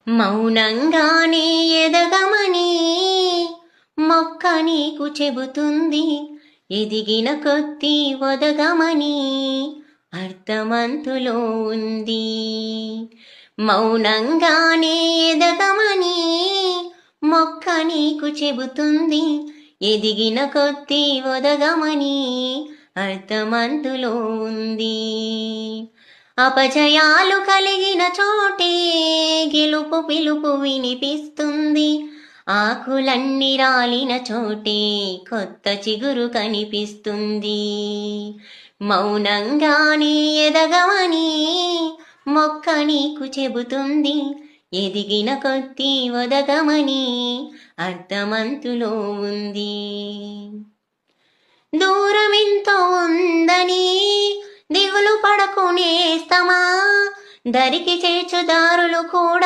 మౌనంగానే ఎదగమని మొక్క నీకు చెబుతుంది, ఎదిగిన కొద్దీ ఒదగమని అర్థమంతులో ఉంది. మౌనంగానే ఎదగమని మొక్క నీకు చెబుతుంది, ఎదిగిన కొద్దీ ఒదగమని అర్థమంతులో ఉంది. అపజయాలు కలిగిన చోటే గెలుపు పిలుపు వినిపిస్తుంది, ఆకులన్నీ రాలిన చోటే కొత్త చిగురు కనిపిస్తుంది. మౌనంగానే ఎదగమని మొక్క నీకు చెబుతుంది, ఎదిగిన కొద్దీ ఒదగమని అర్థమంతులో ఉంది. దూరమెంతో ఉందని దిగులు పడకు నేస్తమా, దరికి చేర్చుదారులు కూడా